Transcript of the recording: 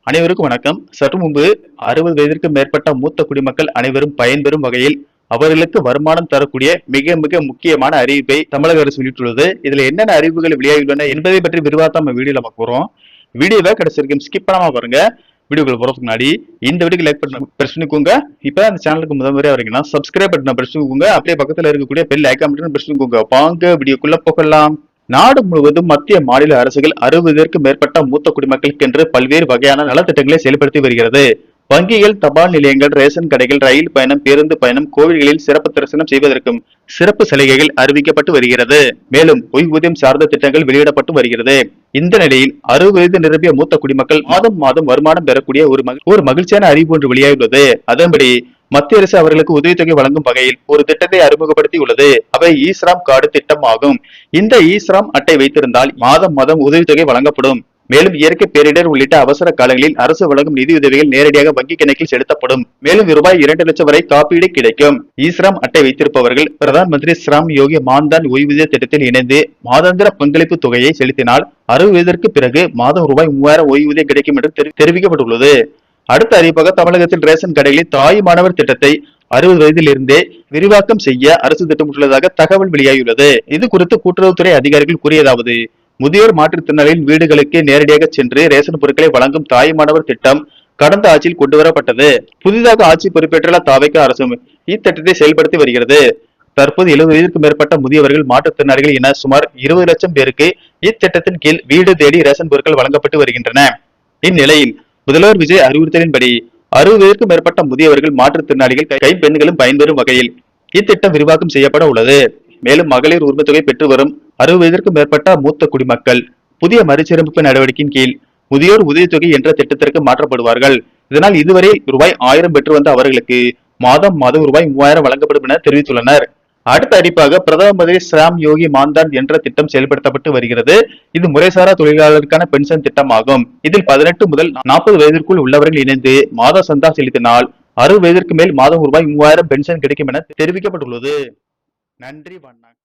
அனைவருக்கும் வணக்கம். சற்று முன்பு 60 வயதிற்கு மேற்பட்ட மூத்த குடிமக்கள் அனைவரும் பயன்பெறும் வகையில் அவர்களுக்கு வருமானம் தரக்கூடிய மிக மிக முக்கியமான அறிவிப்பை தமிழக அரசு வெளியிட்டுள்ளது. இதுல என்னென்ன அறிவிப்புகள் வெளியாகியுள்ளன என்பதை பற்றி விரிவாக நம்ம வீடியோல பார்க்க போறோம். வீடியோவை கடைசி வரைக்கும் ஸ்கிப் பண்ணாம பாருங்க. வீடியோக்குள்ள போறதுக்கு முன்னாடி இந்த வீடியோக்கு லைக் பண்ண பிரஸ் பண்ணிக்கோங்க. இப்ப அந்த சேனலுக்கு முதல் முறையா வரீங்கன்னா சப்ஸ்கிரைப் பட்டனை பிரஸ் பண்ணிக்கோங்க. அப்படியே பக்கத்துல இருக்கக்கூடிய பெல் ஐகான் பட்டனை பிரஸ் பண்ணிக்கோங்க. வாங்க வீடியோக்குள்ள போகலாம். நாடு முழுவதும் மத்திய மாநில அரசுகள் 60க்கும் மேற்பட்ட மூத்த குடிமக்களுக்கென்று பல்வேறு வகையான நலத்திட்டங்களை செயல்படுத்தி வருகிறது. வங்கிகள், தபால் நிலையங்கள், ரேஷன் கடைகள், ரயில் பயணம், பேருந்து பயணம், கோவில்களில் சிறப்பு தரிசனம் செய்வதற்கும் சிறப்பு சலுகைகள் அறிவிக்கப்பட்டு வருகிறது. மேலும் ஓய்வூதியம் சார்ந்த திட்டங்கள் வெளியிடப்பட்டு வருகிறது. இந்த நிலையில் 60 வயது நிரம்பிய மூத்த குடிமக்கள் மாதம் மாதம் வருமானம் பெறக்கூடிய ஒரு மகிழ்ச்சியான அறிவிப்பு ஒன்று வெளியாகியுள்ளது. அதன்படி மத்திய அரசு அவர்களுக்கு உதவித்தொகை வழங்கும் வகையில் ஒரு திட்டத்தை அறிமுகப்படுத்தி உள்ளது. அவை ஈஸ்ராம் கார்டு திட்டம் ஆகும். இந்த ஈஸ்ராம் அட்டை வைத்திருந்தால் மாதம் மாதம் உதவித்தொகை வழங்கப்படும். மேலும் இயற்கை பேரிடர் உள்ளிட்ட அவசர காலங்களில் அரசு வழங்கும் நிதியுதவிகள் நேரடியாக வங்கி கணக்கில் செலுத்தப்படும். மேலும் ரூபாய் 2 லட்சம் வரை காப்பீடு கிடைக்கும். ஈஸ்ராம் அட்டை வைத்திருப்பவர்கள் பிரதான் மந்திரி ஸ்ராம் யோகி மான்தான் ஓய்வூதிய திட்டத்தில் இணைந்து மாதாந்திர பங்களிப்பு தொகையை செலுத்தினால் 60 வயதிற்கு பிறகு மாதம் ரூபாய் 3000 ஓய்வூதியம் கிடைக்கும் என்று தெரிவிக்கப்பட்டுள்ளது. அடுத்த அறிவிப்பாக தமிழகத்தில் ரேஷன் கடைகளில் தாய் மாணவர் திட்டத்தை 60 வயதில் இருந்தே விரிவாக்கம் செய்ய அரசு திட்டமிட்டுள்ளதாக தகவல் வெளியாகியுள்ளது. இது குறித்து கூட்டுறவுத்துறை அதிகாரிகள் கூறியதாவது: முதியோர் மாற்றுத்திறனாளிகளின் வீடுகளுக்கு நேரடியாக சென்று ரேஷன் பொருட்களை வழங்கும் தாய் மாணவர் திட்டம் கடந்த ஆட்சியில் கொண்டுவரப்பட்டது. புதிதாக ஆட்சி பொறுப்பேற்றுள்ள தாவேகா அரசும் இத்திட்டத்தை செயல்படுத்தி வருகிறது. தற்போது 70 வயதிற்கு மேற்பட்ட முதியவர்கள், மாற்றுத்திறனாளிகள் என சுமார் 20 லட்சம் பேருக்கு இத்திட்டத்தின் கீழ் வீடு தேடி ரேஷன் பொருட்கள் வழங்கப்பட்டு வருகின்றன. இந்நிலையில் முதல்வர் விஜய் அறிவுறுத்தலின்படி 60 வயதிற்கு மேற்பட்ட முதியவர்கள், மாற்றுத்திறனாளிகள், கைம்பெண்களும் பயன்பெறும் வகையில் இத்திட்டம் விரிவாக்கம் செய்யப்பட உள்ளது. மேலும் மகளிர் உரிமைத்தொகை பெற்று வரும் 60 வயதிற்கு மேற்பட்ட மூத்த குடிமக்கள் புதிய மறுசீரமைப்பு நடவடிக்கையின் கீழ் முதியோர் உதவித்தொகை என்ற திட்டத்திற்கு மாற்றப்படுவார்கள். இதனால் இதுவரை ரூபாய் 1000 பெற்று வந்த அவர்களுக்கு மாதம் மாதம் ரூபாய் 3000 வழங்கப்படும் என தெரிவித்துள்ளனர். அடுத்த அறிவிப்பாக பிரதம மந்திரி ஸ்ராம் யோகி மான்தான் என்ற திட்டம் செயல்படுத்தப்பட்டு வருகிறது. இது முறைசாரா தொழிலாளருக்கான பென்ஷன் திட்டம் ஆகும். இதில் 18 முதல் 40 வயதிற்குள் உள்ளவர்கள் இணைந்து மாத சந்தா செலுத்தினால் 60 வயதிற்கு மேல் மாதம் ரூபாய் 3000 பென்ஷன் கிடைக்கும் என தெரிவிக்கப்பட்டுள்ளது. நன்றி, வணக்கம்.